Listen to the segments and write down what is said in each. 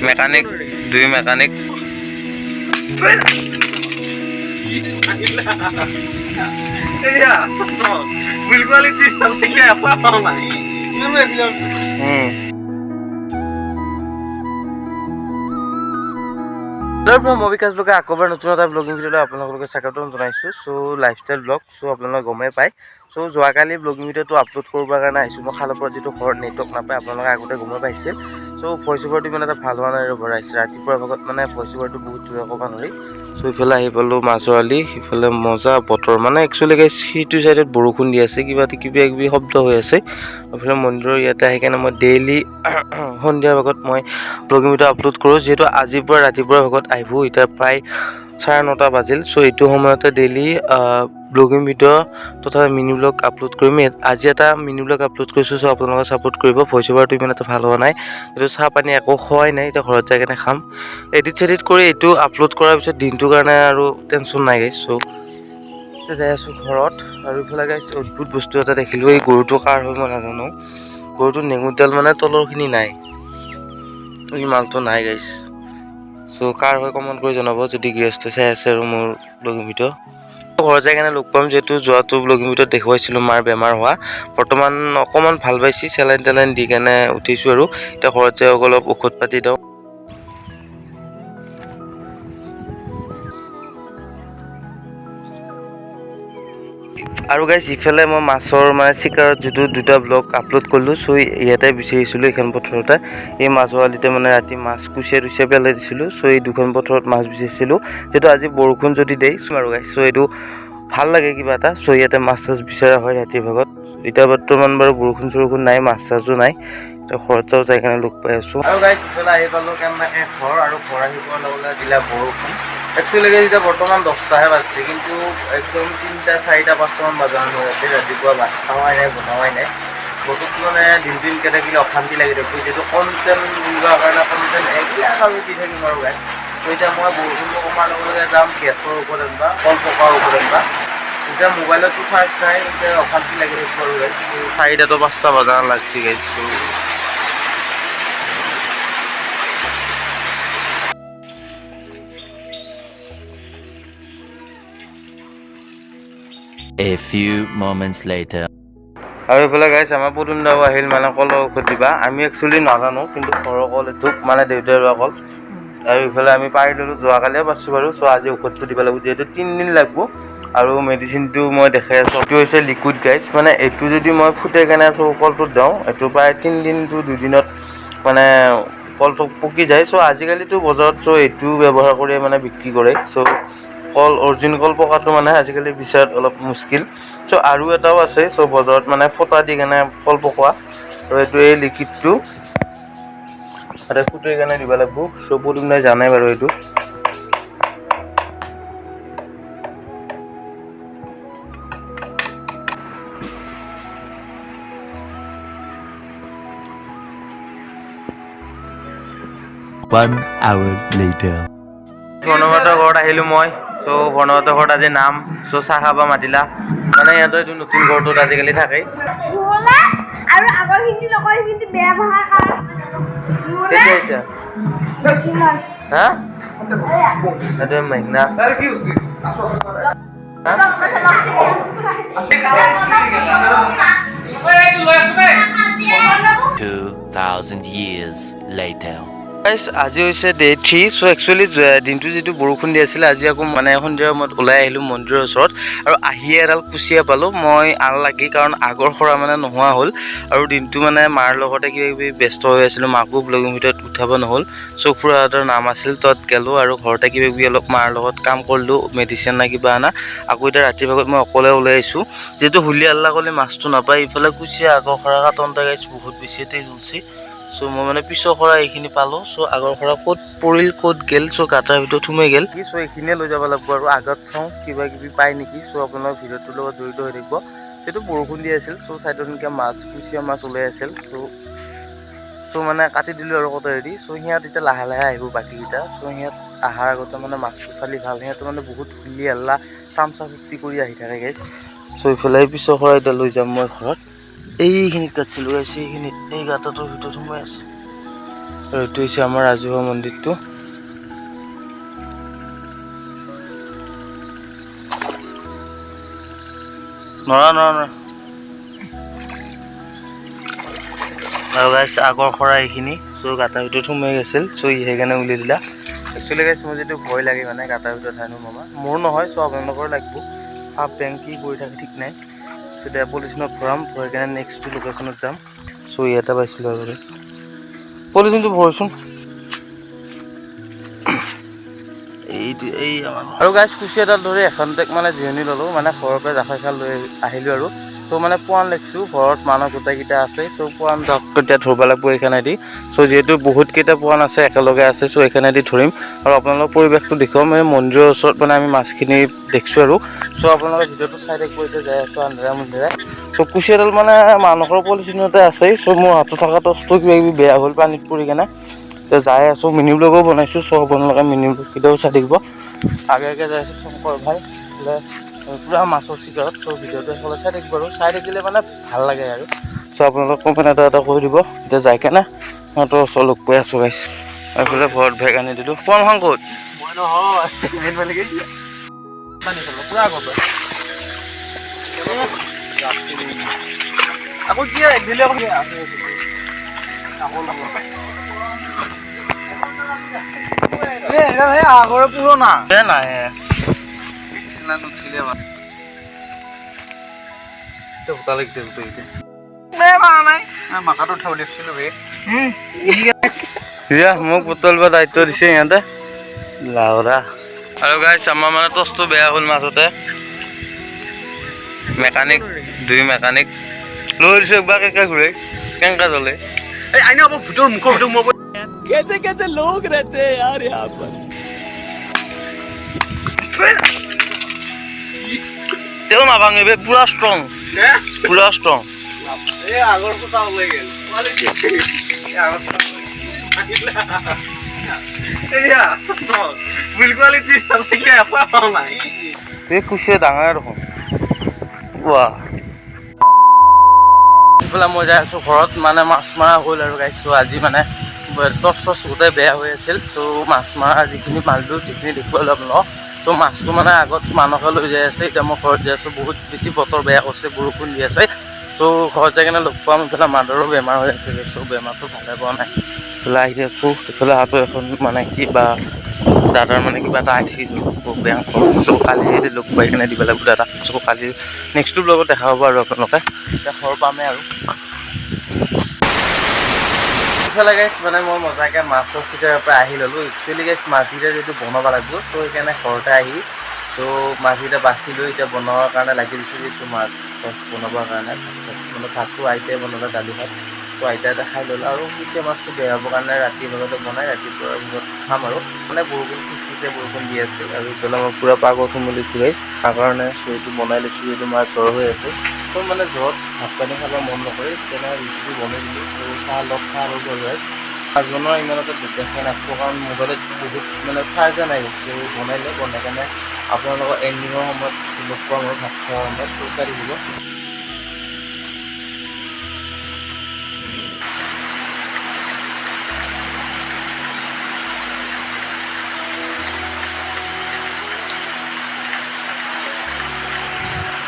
Mechanic দুই mechanic মই বিকাশ ব্লগে আকৌ এবাৰ নতুন এটা ব্লগিং ভিডিঅ'লৈ আপোনালোকে স্বাগতম জনাইছোঁ। চ' লাইফষ্টাইল ব্লগ। চ' আপোনালোকে গমেই পায়। চ' যোৱাকালি ব্লগিং ভিডিঅ'টো আপলোড কৰিবৰ কাৰণে আহিছোঁ। মই খালৰ পৰা যিটো ঘৰত নেটৱৰ্ক নাপায় আপোনালোকে আগতে গমেই পাইছিল। চ' ভইচ অভাৰটো ইমান এটা ভাল হোৱা নাই ৰ'বৰ আহিছে। ৰাতিপুৱাৰ ভাগত মানে ভইচ অভাৰটো বহুত জোৰে ক'ব নোৱাৰি। চ' ইফালে আহি পালোঁ মাছৰালি, সিফালে মজা বতৰ মানে একচুৱেলি গাইছ সিটো ছাইডত বৰষুণ দি আছে, কিবা কিবি শব্দ হৈ আছে। এইফালে মন্দিৰৰ ইয়াতে আহি কেনে মই ডেইলি সন্ধিয়াৰ ভাগত মই ব্লগিং ভিডিঅ' আপলোড কৰোঁ। যিহেতু আজিৰ পৰা ৰাতিপুৱাৰ ভাগত আহিব, এতিয়া প্ৰায় 9:30 বাজিল। চ' এইটো সময়তে ডেইলি ব্লগিং ভিডিঅ' তথা মিনি ব্লগ আপলোড কৰিম। আজি এটা মিনি ব্লগ আপলোড কৰিছোঁ। চ' আপোনালোকে ছাপোৰ্ট কৰিব। ভইচ অভাৰটো ইমান এটা ভাল হোৱা নাই, এইটো চাহ পানী একো খোৱাই নাই। এতিয়া ঘৰত যাই কেনে খাম। এডিট কৰি এইটো আপলোড কৰাৰ পিছত দিনটোৰ কাৰণে আৰু টেনশ্যন নাই গাইছ। চ' এতিয়া যাই আছোঁ ঘৰত। আৰু ইফালে গাইছ অদ্ভুত বস্তু এটা দেখিলোঁ। এই গৰুটো কাৰ হয় মই নাজানো। গৰুটো নেঙুৰডাল মানে তলৰখিনি নাই, এই মালটো নাই গাইছ। চ' কাৰ হয় কমেণ্ট কৰি জনাব যদি গৃহস্থ চাই আছে আৰু মোৰ ব্লগিং ভিডিঅ'। ঘৰত যাই কেনে লগ পাম, যিহেতু যোৱাটো ব্লগিং ভিডিঅ'ত দেখুৱাইছিলোঁ মাৰ বেমাৰ হোৱা। বৰ্তমান অকণমান ভাল পাইছি, চেলাইন দি কেনে উঠিছোঁ আৰু এতিয়া ঘৰত যাই অলপ ঔষধ পাতি দিওঁ। আৰু গাইছ ইফালে মই মাছৰ মানে চিকাৰত যিটো দুটা ব্লগ আপলোড কৰিলোঁ। চ' ইয়াতে বিচাৰিছিলোঁ এইখন পথাৰতে। এই মাছৱালিতে মানে ৰাতি মাছ কুচিয়া পেলাই দিছিলোঁ। চ' এই দুখন পথাৰত মাছ বিচাৰিছিলোঁ, যিহেতু আজি বৰষুণ যদি দেইছোঁ আৰু গাইছ। চ' এইটো ভাল লাগে কিবা এটা। চ' ইয়াতে মাছ চাছ বিচৰা হয় ৰাতিৰ ভাগত। এতিয়া বৰ্তমান বাৰু বৰষুণ নাই, মাছ চাছো নাই। এতিয়া ঘৰত যাই কেনে লগ পাই আছোঁ। আৰু গাইছ ইফালে আহি পালোঁ কেনেবাকৈ ঘৰ, আৰু ঘৰ আহি পোৱাৰ লগে লগে দিলে বৰষুণ। একচুৱেলি এতিয়া বৰ্তমান 10টাহে বাজিছে, কিন্তু একদম 3টা 4টা 5টামান বজাৰ হৈ আছে। ৰাতিপুৱা ভাত খাৱাই নাই, বনোৱাই নাই। বতৰটো মানে দিনকে থাকিলে অশান্তি লাগি থাকোঁ, যিহেতু কণ্টেণ্ট উলিওৱাৰ কাৰণে কণ্টেণ্ট একদম আৰু দি থাকিম আৰু গাইছ। ত' এতিয়া মই বৰষুণটো কমাৰ লগে লগে যাম গেছৰ ওপৰত আনিবা, কল পকাৰ ওপৰত আনিবা। এতিয়া মোবাইলতো চাৰ্জ নাই, এতিয়া অশান্তি লাগি থাকিব আৰু গাইছ। 4টা 5টা বজাৰ লাগছি গাইছ। A few moments later. আৰু এইফালে গাইছ আমাৰ পদুম দাও আহিল মানে কলৰ ঔষধ দিবা। আমি একচুৱেলি নাজানো, কিন্তু ঘৰৰ কল এইটো মানে দেউতাই ৰোৱা কল। আৰু ইফালে আমি পাৰি ল'লোঁ, যোৱাকালিয়ে পাইছোঁ বাৰু। চ' আজি ঔষধটো দিব লাগিব, যিহেতু 3 দিন লাগিব। আৰু মেডিচিনটো মই দেখাই আছোঁ, এইটো হৈছে লিকুইড গাইছ। মানে এইটো যদি মই ফুটাই কেনে কলটোত দিওঁ, এইটো প্ৰায় 3 দিন to 2 দিনত মানে কলটো পকি যায়। চ' আজিকালিতো বজাৰত এইটো ব্যৱহাৰ কৰি মানে বিক্ৰী কৰে। চ' অৰিজিনেল কল পকাটো মানে আজিকালি বিচাৰাত অলপ মুস্কিল। চ' আৰু এটাও আছে, চ' বজাৰত মানে ফটা দি কেনে কল পকোৱা। ত' এইটো এই লিকুইডটো তাতে ফুটাই কেনে দিব লাগিব। চ' পদুম দাই জানে বাৰু এইটো। One hour later. প্ৰণৱহঁতৰ ঘৰত আহিলোঁ মই। চ' প্ৰণৱহঁতৰ ঘৰত আজি নাম। চ' চাহ খাব মাতিলা। মানে সিহঁতৰ এইটো নতুন ঘৰটোত আজিকালি থাকেই। আৰু আগৰখিনি নকয়, কিন্তু বেয়া ভাষা কেতিয়া আহিছা? হা? এইটো মেঘনা। হা? 2000 years later. গাইছ আজি হৈছে ডে 3। চ' একচুৱেলি দিনটো যিটো বৰষুণ দি আছিলে, আজি আকৌ মানে সন্ধিয়াৰ সময়ত ওলাই আহিলোঁ মন্দিৰৰ ওচৰত। আৰু আহিয়ে এডাল কুচিয়া পালোঁ। মই আনলাকি, কাৰণ আগৰ খৰা মানে নোহোৱা হ'ল। আৰু দিনটো মানে মাৰ লগতে কিবা কিবি ব্যস্ত হৈ আছিলোঁ, মাকো ব্লগিং ভিডিঅ'ত উঠাব নহ'ল। চ' খুৰাহঁতৰ নাম আছিল, তাত গ'লোঁ আৰু ঘৰতে কিবা কিবি অলপ মাৰ লগত কাম কৰিলোঁ, মেডিচিন না কিবা আনা। আকৌ এতিয়া ৰাতিৰ ভাগত মই অকলে ওলাই আহিছোঁ, যিহেতু হুলি হাল্লা কৰিলে মাছটো নাপায়। ইফালে কুচিয়া আগৰ খৰা কাটনতে গাইছ বহুত বেছি তেজ ওলছি। চ' মই মানে পিছৰ খৰা এইখিনি পালোঁ। চ' আগৰ খৰা ক'ত পৰিল ক'ত গেল, চ' গাঁতাৰ ভিতৰত সোমাই গেল। চ' এইখিনিয়ে লৈ যাব লাগিব আৰু আগত চাওঁ কিবা কিবি পায় নেকি। চ' আপোনাৰ ভিডিঅ'টোৰ লগত জড়িত হৈ থাকিব। যিহেতু বৰষুণ দি আছিল, চ' চাইডত এনেকৈ কুচিয়া মাছ ওলাই আছিল। চ' মানে কাটি দিলোঁ আৰু কটাৰী। চ' সিহঁত এতিয়া লাহে লাহে আহিব বাকীকেইটা। চ' সিহঁত অহাৰ আগতে মানে মাছটো চালি ভাল। সিহঁতে মানে বহুত হুলি হাল্লা তামচা ফূৰ্তি কৰি আহি থাকে গাইছ। চ' ইফালে পিছৰ খৰা এতিয়া লৈ যাম মই ঘৰত। এইখিনিত কাটছিলোঁ গাইছ, এইখিনিত এই গাঁতাটোৰ ভিতৰত সোমাই আছে। আৰু এইটো হৈছে আমাৰ ৰাজহুৱা মন্দিৰটো। নৰা আৰু গাইছ আগৰ খৰা এইখিনি চ' গাঁটাৰ ভিতৰত সোমাই গৈছিল, চ' সেইকাৰণে উলিয়াই দিলা। একচুৱেলি গাইছ মোৰ যিটো ভয় লাগে মানে গাঁটাৰ ভিতৰত ঠাইনো মামা মোৰ নহয়, চ' আপোনালোকৰ লাগিব সাপ বেং কি কৰি থাকে ঠিক নাই। চ' এতিয়া পলিথিনত ভৰাম, ভৰাই কিনে নেক্সট লোকেশ্যনত যাম। চ' ইয়াতে পাইছিলোঁ আৰু গাইছ পলিথিনটো ভৰচোন এই আৰু গাইছ কুচি এডাল ধৰি এখনটেক মানে জিৰণি ল'লোঁ, মানে ঘৰৰ পৰা জাকৈ খাল লৈ আহিলোঁ আৰু। চ' মানে পোৱান লেগছোঁ, ঘৰত মানুহ গোটেইকেইটা আছে, চ' পোৱান যাওক এতিয়া ধৰিব লাগিব এইখানেদি। চ' যিহেতু বহুতকেইটা পোৱান আছে একেলগে আছে, চ' এইখানেদি ধৰিম। আৰু আপোনালোকৰ পৰিৱেশটো দেখুৱাম, এই মন্দিৰৰ ওচৰত মানে আমি মাছখিনি দেখিছোঁ আৰু। চ' আপোনালোকে ভিডিঅ'টো চাই থাকিব, এতিয়া যাই আছোঁ আন্ধাৰে মুন্ধাৰে। চ' কুচি এডাল মানে মানুহৰ পলিথিনতে আছে, চ' মোৰ হাতত থকা টৰ্চটো কিবা কিবি বেয়া হ'ল পানীত পৰি কেনে। এতিয়া যাই আছোঁ, মিনি ব্লগো বনাইছোঁ, চ' আপোনালোকে মিনি ব্লগ কেতিয়াও চাই থাকিব। আগে যাই আছোঁ শংকৰ ভাই বোলে পুৰা মাছৰ চিকাৰত, চ' ভিডিঅ'টো সেইফালে চাই থাকিব আৰু চাই থাকিলে মানে ভাল লাগে আৰু। চ' আপোনালোক কমেণ্ট এটা কৰি দিব, এতিয়া যাই কেনে সিহঁতৰ ওচৰ লগ পাই আছোঁ গাইছ। এইফালে ঘৰত বেগ আনি দিলোঁ। পোৱান খান ক'ত? মই নহয় পুৰা আগৰ পৰা আকৌ কি দিলে আগৰে পুৰণা নাই নুঠিলে মাকাটো উঠাব লাগিছিলোঁ মোক পুতল বা দায়িত্ব দিছে সিহঁতে লাউৰা। আৰু গাইছ আমাৰ মানে টচটো বেয়া হ'ল মাজতে, মেকানিক দুই মেকানিক লৈ দিছোঁ একবাৰ কেঁকা ঘূৰে কেনেকা জ্বলে। এই আইনা ভিতৰৰ মুখৰ ভিতৰত মই कैसे कैसे लोग रहते हैं यार यहाँ पर। তেও নাভাঙিবে, পুৰা ষ্ট্ৰং পুৰা ষ্ট্ৰং। আগৰ কথা ওলাই গেল এই কুচিয়া ডাঙৰ দেখোন। ৱাহ এইফালে মই যাই আছোঁ ঘৰত, মানে মাছ মৰা হ'ল আৰু গাইছোঁ। আজি মানে টৰ্চ গোটেই বেয়া হৈ আছিল, চ' মাছ মৰা যিখিনি মাৰিলোঁ যিখিনি দেখুৱালোঁ আপোনালোকক। চ' মাছটো মানে আগত মানুহকে লৈ যাই আছে, এতিয়া মই ঘৰত যাই আছোঁ। বহুত বেছি বতৰ বেয়া কৰিছে, বৰষুণ দি আছে। চ' ঘৰত যাই কিনে লগ পাম। ইফালে মাদাৰো বেমাৰ হৈ আছে, চ' বেমাৰটো ভালে পোৱা নাই। ইফালে আহি আছোঁ, ইফালে হাতত এখন মানে কিবা দাদাৰ মানে কিবা এটা আহিছিল বেংক, চ' কালি লগ পাই কিনে দিব লাগিব দাদাক। চ' কালি নেক্সটটো ব্লগত দেখা হ'ব আৰু আপোনালোকে এতিয়া ঘৰ পামেই আৰু। ইফালে গাইছ মানে মই মজাকৈ মাছৰ চিকাৰৰ পৰা আহি ল'লোঁ। একচুৱেলি গাইছ মাছকেইটা যিহেতু বনাব লাগিব, চ' সেইকাৰণে ঘৰতে আহি চ' মাছকেইটা বাছি লৈ এতিয়া বনোৱাৰ কাৰণে লাগি দিছোঁ মাছ চাছ বনাবৰ কাৰণে। মানে ভাতটো আইতাই বনালে, দালি ভাত, ত' আইতাই এটা খাই ল'লে। আৰু কুচিয়া মাছটো বেয়া হ'বৰ কাৰণে ৰাতি লগতে বনাই ৰাতিপুৱাৰ ভিতৰত খাম আৰু। মানে বৰষুণ খিচখিচে বৰষুণ দি আছে, আৰু ইফালে মই পূৰা পাগত মেলিছোঁ গাইছ তাৰ কাৰণে। চ' এইটো বনাই লৈছোঁ, এইটো মাৰ জ্বৰ হৈ আছে, ত' মানে জ্বৰত ভাত পানী খাব মন নকৰে, সেইকাৰণে ৰুটিটো বনাই দিলোঁ। ত' চাহ আৰু গাইছ পাঁচজনৰ ইমান এটা দেখাই নাথাকোঁ, কাৰণ মোবাইলত বহুত মানে চাৰ্জাৰ নাই। চ' বনাই কেনে আপোনালোকৰ এণ্ডিঙৰ সময়ত লগ পাম আৰু ভাত খোৱাৰ সময়ত চাই থাকিব।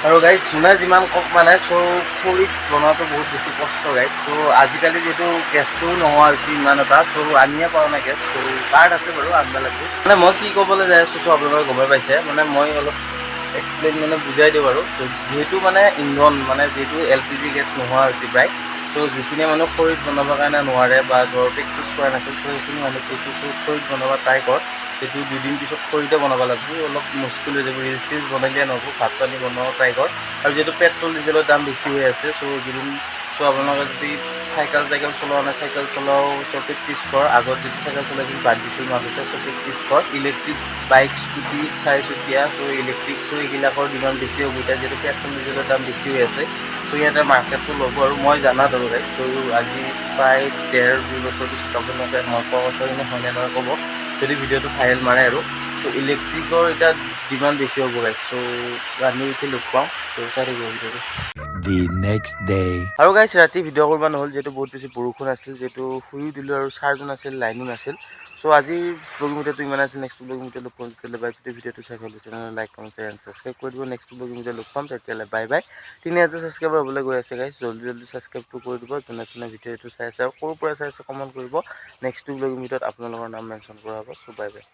আৰু গাইছ যোনে যিমান কওক মানে, চ' খৰিত বনোৱাটো বহুত বেছি কষ্ট গাইছ। চ' আজিকালি যিহেতু গেছটো নোহোৱা হৈছে ইমান এটা, চ' আনিয়ে পোৱা নাই গেছ। চ' কাৰ্ড আছে বাৰু আনিব লাগিব। মানে মই কি ক'বলৈ যাই আছোঁ, চ' আপোনালোকে গমেই পাইছে। মানে মই অলপ এক্সপ্লেইন মানে বুজাই দিওঁ বাৰু। যিহেতু মানে ইন্ধন মানে যিহেতু LPG গেছ নোহোৱা হৈছে প্ৰায়, চ' যিখিনি মানুহ খৰিত বনাবৰ কাৰণে নোৱাৰে বা ধৰ প্ৰেক্টিছ কৰা নাছিল, চ' সেইখিনি মানুহ কৈছোঁ চ' খৰিত বনাব ট্ৰাই কৰ। সেইটো 2 দিন পিছত খৰিতে বনাব লাগিব, অলপ মুস্কিল হৈ যাব। ৰিলচ চিলচ বনাই নহ'ব, ভাত পানী বনাব ট্ৰাই কৰ। আৰু যিহেতু পেট্ৰল ডিজেলৰ দাম বেছি হৈ আছে, চ' এইকেইদিন চ' আপোনালোকে যদি চাইকেল চলোৱা নাই, চাইকেল চলাও, চ' প্ৰেক্টিছ কৰ। আগত যদি চাইকেল চলাইছিল বাদ দিছিল মাজতে, চ' প্ৰেক্টিছ কৰ। ইলেক্ট্ৰিক বাইক স্কুটি 4চকীয়া, চ' ইলেক্ট্ৰিক, চ' এইবিলাকৰ ডিমাণ্ড বেছি হ'ব এতিয়া, যিহেতু পেট্ৰল ডিজেলৰ দাম বেছি হৈ আছে। চ' ইয়াতে মাৰ্কেটটো ল'ব আৰু মই জানাত আৰু গাইছ। চ' আজি প্ৰায় 1.5-2 বছৰ পিছত আপোনালোকে মই কোৱা কথাখিনি হয়নে নহয় ক'ব, যদি ভিডিঅ'টো ভাইৰেল মাৰে আৰু। চ' ইলেক্ট্ৰিকৰ এতিয়া ডিমাণ্ড বেছি হ'ব গাইছ। চ' ৰান্ধি উঠি লগ পাওঁ, চ' চাই থাকিব ভিডিঅ'টো। The next day. আৰু গাইছ ৰাতি ভিডিঅ' কৰিব নহ'ল যিহেতু বহুত বেছি বৰষুণ আছিল যিহেতু শুইও দিলোঁ আৰু চাৰ্জো নাছিল লাইনো নাছিল চ' আজি ব্লগিং ভিডিঅ'টো ইমান আছিল নেক্সট ব্লগিং ভিডিঅ' লগ পাম তেতিয়াহ'লে বাই যদি ভিডিঅ'টো চাই ভাল লাগিছে তেনেহ'লে লাইক কমেণ্ট এণ্ড ছাবস্ক্ৰাইব কৰি দিব নেক্সট ব্লগিং ভিডিঅ' লগ পাম তেতিয়াহ'লে বাই বাই 3000 ছাবস্ক্ৰাইবাৰ হ'বলৈ গৈ আছে গাইছ জল্দি ছাবস্ক্ৰাইবটো কৰি দিব যোনে যোনে ভিডিঅ'টো চাই আছে আৰু ক'ৰ পৰা চাই আছে কমেণ্ট কৰিব নেক্সট ব্লগিং ভিডিঅ'ত আপোনালোকৰ নাম মেনশ্যন কৰা হ'ব চ' বাই বাই